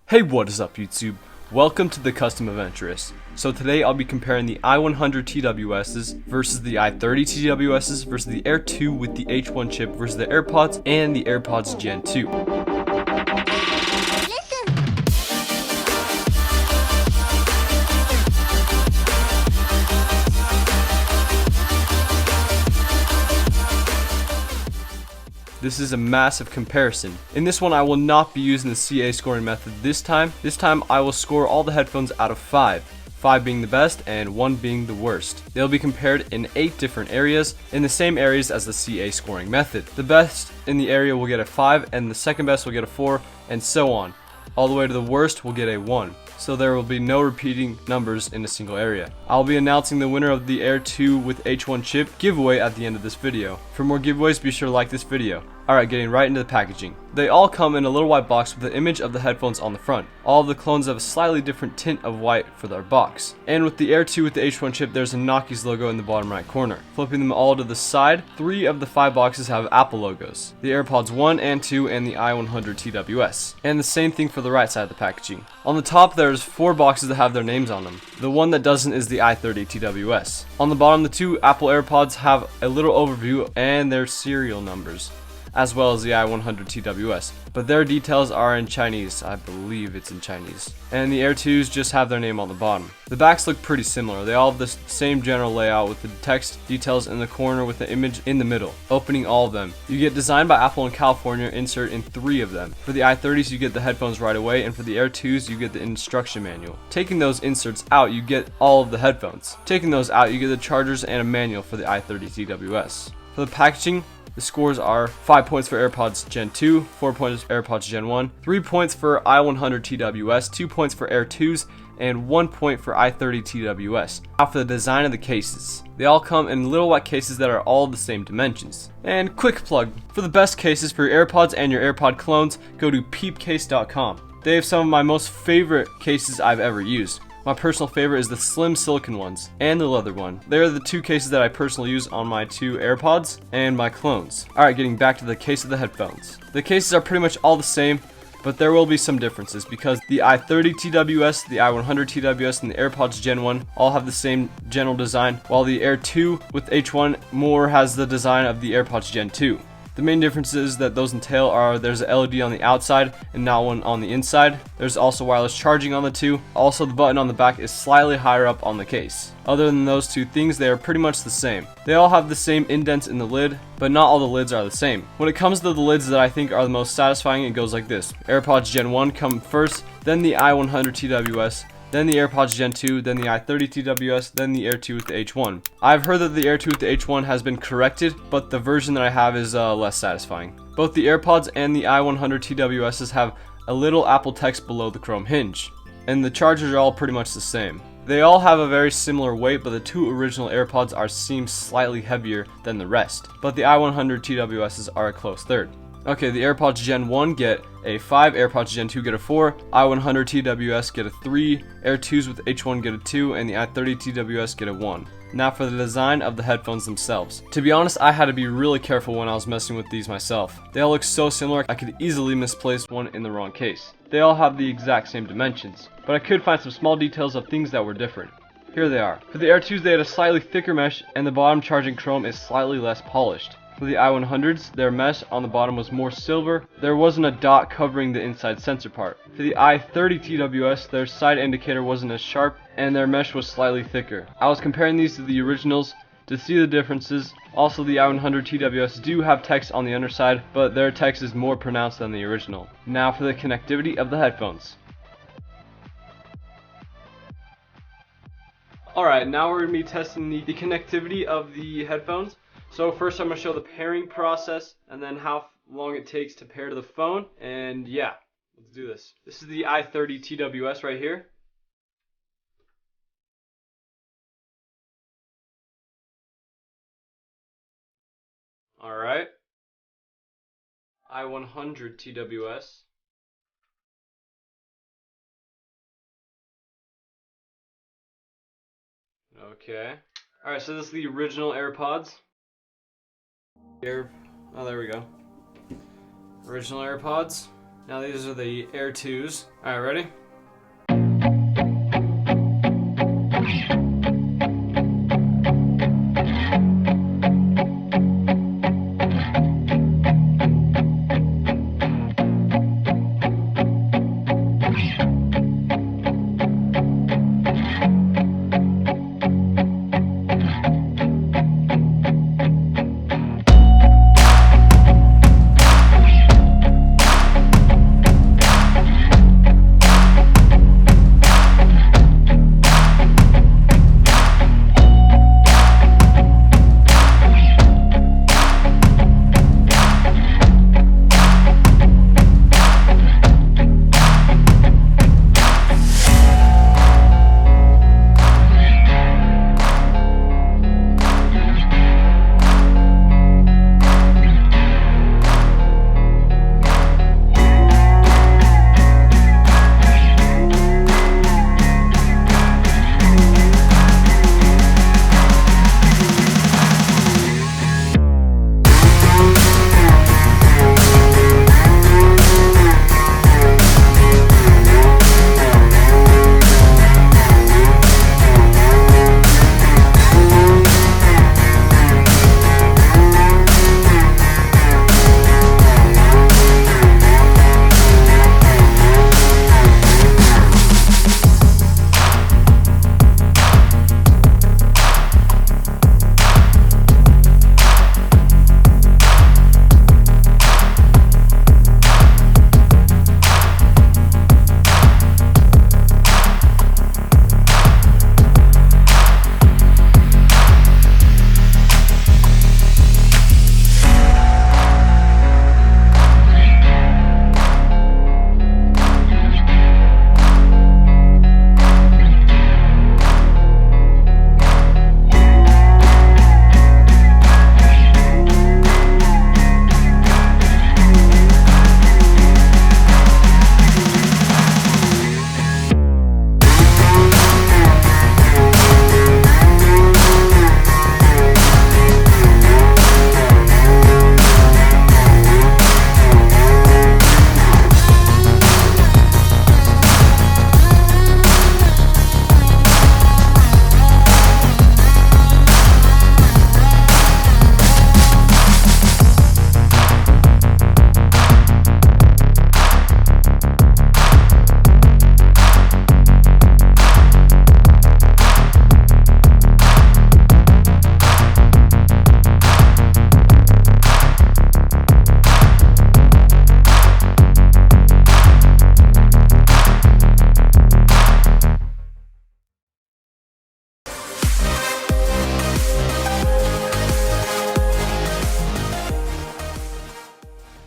Hey, what is up YouTube? Welcome to the Custom Adventurous. So today I'll be comparing the I100-TWSs versus the I30-TWSs versus the AIRE 2 with the H1 chip versus the AirPods and the AirPods Gen 2. This is a massive comparison. In this one I will not be using the CA scoring method this time. This time I will score all the headphones out of 5. 5 being the best and 1 being the worst. They'll be compared in 8 different areas, in the same areas as the CA scoring method. The best in the area will get a 5 and the second best will get a 4 and so on. All the way to the worst will get a 1. So there will be no repeating numbers in a single area. I'll be announcing the winner of the AIRE 2 with H1 chip giveaway at the end of this video. For more giveaways, be sure to like this video. Alright, getting right into the packaging. They all come in a little white box with the image of the headphones on the front. All of the clones have a slightly different tint of white for their box. And with the AIRE 2 with the H1 chip, there's a Nocki's logo in the bottom right corner. Flipping them all to the side, 3 of the 5 boxes have Apple logos. The AirPods 1 and 2 and the I100-TWS. And the same thing for the right side of the packaging. On the top, there's 4 boxes that have their names on them. The one that doesn't is the I30-TWS. On the bottom, the 2 Apple AirPods have a little overview and their serial numbers, as well as the I100-TWS, but their details are in Chinese. I believe it's in Chinese. And the AIRE 2s just have their name on the bottom. The backs look pretty similar. They all have the same general layout with the text details in the corner with the image in the middle, opening all of them. You get designed by Apple in California insert in 3 of them. For the I30s you get the headphones right away, and for the AIRE 2s you get the instruction manual. Taking those inserts out, you get all of the headphones. Taking those out, you get the chargers and a manual for the I30-TWS. For the packaging, the scores are 5 points for AirPods Gen 2, 4 points for AirPods Gen 1, 3 points for I100-TWS, 2 points for AIRE 2s, and 1 point for I30-TWS. Now for the design of the cases. They all come in little white cases that are all the same dimensions. And quick plug, for the best cases for your AirPods and your AirPod clones, go to peepcase.com. They have some of my most favorite cases I've ever used. My personal favorite is the slim silicone ones and the leather one. They're the 2 cases that I personally use on my 2 AirPods and my clones. Alright, getting back to the case of the headphones. The cases are pretty much all the same, but there will be some differences because the I30-TWS, the I100-TWS, and the AirPods Gen 1 all have the same general design, while the AIRE 2 with H1 more has the design of the AirPods Gen 2. The main differences that those entail are there's an LED on the outside and not one on the inside. There's also wireless charging on the 2. Also, the button on the back is slightly higher up on the case. Other than those 2 things, they are pretty much the same. They all have the same indents in the lid, but not all the lids are the same. When it comes to the lids that I think are the most satisfying, it goes like this. AirPods Gen 1 come first, then the I100-TWS, then the AirPods Gen 2, then the I30-TWS, then the AIRE 2 with the H1. I've heard that the AIRE 2 with the H1 has been corrected, but the version that I have is less satisfying. Both the AirPods and the I100-TWSs have a little Apple text below the chrome hinge, and the chargers are all pretty much the same. They all have a very similar weight, but the 2 original AirPods seem slightly heavier than the rest, but the I100-TWSs are a close third. Okay, the AirPods Gen 1 get a 5, AirPods Gen 2 get a 4, I100-TWS get a 3, AIRE 2s with H1 get a 2, and the I30-TWS get a 1. Now for the design of the headphones themselves. To be honest, I had to be really careful when I was messing with these myself. They all look so similar, I could easily misplace one in the wrong case. They all have the exact same dimensions, but I could find some small details of things that were different. Here they are. For the AIRE 2s, they had a slightly thicker mesh, and the bottom charging chrome is slightly less polished. For the I100s, their mesh on the bottom was more silver. There wasn't a dot covering the inside sensor part. For the I30-TWS, their side indicator wasn't as sharp, and their mesh was slightly thicker. I was comparing these to the originals to see the differences. Also, the I100-TWS do have text on the underside, but their text is more pronounced than the original. Now for the connectivity of the headphones. Alright, now we're going to be testing the connectivity of the headphones. So first I'm going to show the pairing process and then how long it takes to pair to the phone. And yeah, let's do this. This is the I30-TWS right here. Alright. I100-TWS. Okay. Alright, so this is the original AirPods. Oh, there we go. Original AirPods. Now these are the Air 2s. Alright, ready?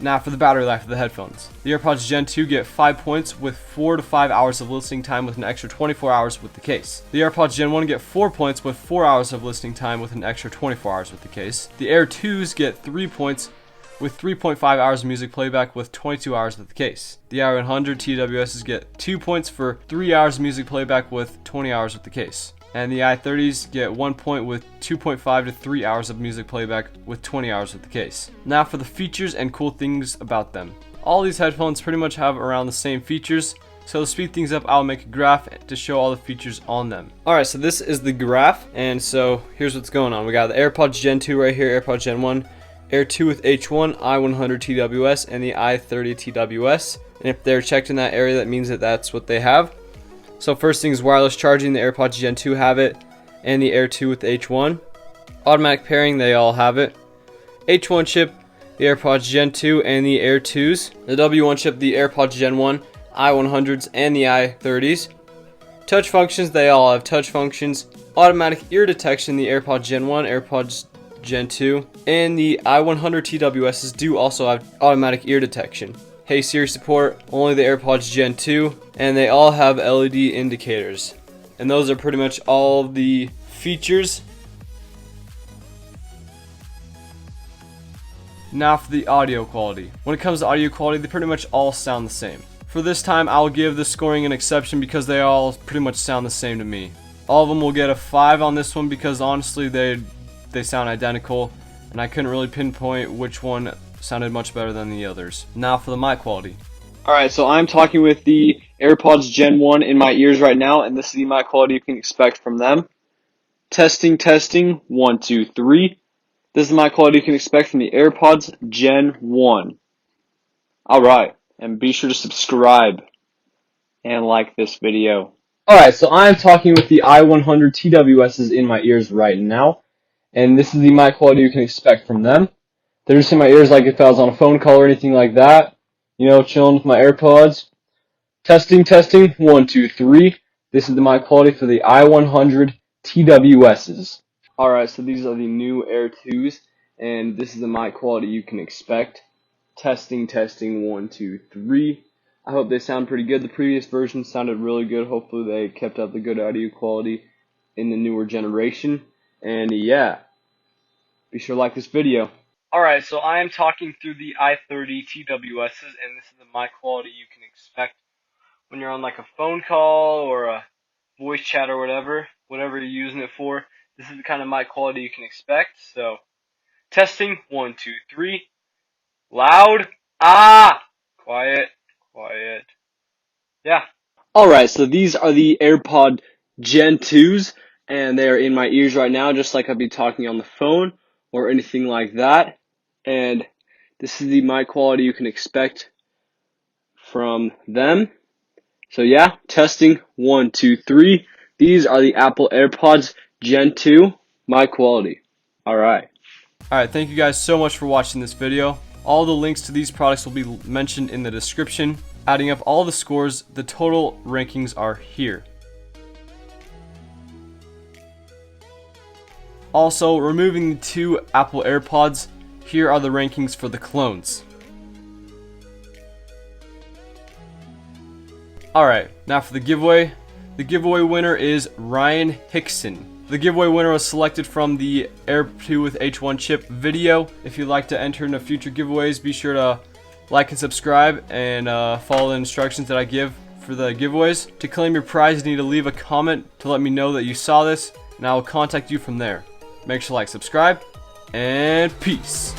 Now for the battery life of the headphones. The AirPods Gen 2 get 5 points with 4 to 5 hours of listening time with an extra 24 hours with the case. The AirPods Gen 1 get 4 points with 4 hours of listening time with an extra 24 hours with the case. The Air 2s get 3 points with 3.5 hours of music playback with 22 hours with the case. The I100-TWS get 2 points for 3 hours of music playback with 20 hours with the case. And the I30s get 1 point with 2.5 to 3 hours of music playback with 20 hours with the case. Now for the features and cool things about them. All these headphones pretty much have around the same features, so to speed things up, I'll make a graph to show all the features on them. Alright, so this is the graph, and so here's what's going on. We got the AirPods Gen 2 right here, AirPods Gen 1, Air 2 with H1, I100-TWS, and the I30-TWS. And if they're checked in that area, that means that that's what they have. So first thing is wireless charging. The AirPods Gen 2 have it, and the Air 2 with H1. Automatic pairing, they all have it. H1 chip, the AirPods Gen 2 and the Air 2s. The W1 chip, the AirPods Gen 1, I100s, and the I30s. Touch functions, they all have touch functions. Automatic ear detection, the AirPods Gen 1, AirPods Gen 2, and the I100-TWSs do also have automatic ear detection. Hey Siri support, only the AirPods Gen 2, and they all have LED indicators. And those are pretty much all the features. Now for the audio quality. When it comes to audio quality, they pretty much all sound the same. For this time, I'll give the scoring an exception because they all pretty much sound the same to me. All of them will get a 5 on this one because honestly they sound identical, and I couldn't really pinpoint which one sounded much better than the others. Now for the mic quality. Alright, so I'm talking with the AirPods Gen 1 in my ears right now, and this is the mic quality you can expect from them. Testing, testing, 1, 2, 3. This is the mic quality you can expect from the AirPods Gen 1. Alright, and be sure to subscribe and like this video. Alright, so I'm talking with the I100-TWSs in my ears right now, and this is the mic quality you can expect from them. They're just in my ears like if I was on a phone call or anything like that. You know, chilling with my AirPods. Testing, testing, 1, 2, 3. This is the mic quality for the I100-TWSs. Alright, so these are the new Air 2s, and this is the mic quality you can expect. Testing, testing, 1, 2, 3. I hope they sound pretty good. The previous version sounded really good. Hopefully they kept up the good audio quality in the newer generation. And yeah, be sure to like this video. Alright, so I am talking through the I30-TWSs, and this is the mic quality you can expect when you're on like a phone call or a voice chat or whatever you're using it for. This is the kind of mic quality you can expect. So, testing, 1, 2, 3. Loud. Quiet. Quiet. Yeah. Alright, so these are the AirPod Gen 2s, and they are in my ears right now, just like I'd be talking on the phone or anything like that. And this is the mic quality you can expect from them. So yeah, testing, 1, 2, 3. These are the Apple AirPods Gen 2 mic quality. Alright. Alright, thank you guys so much for watching this video. All the links to these products will be mentioned in the description. Adding up all the scores, the total rankings are here. Also, removing the 2 Apple AirPods, here are the rankings for the clones. Alright, now for the giveaway. The giveaway winner is Ryan Hickson. The giveaway winner was selected from the Air 2 with H1 chip video. If you'd like to enter into future giveaways, be sure to like and subscribe and follow the instructions that I give for the giveaways. To claim your prize, you need to leave a comment to let me know that you saw this, and I will contact you from there. Make sure to like, subscribe, and peace.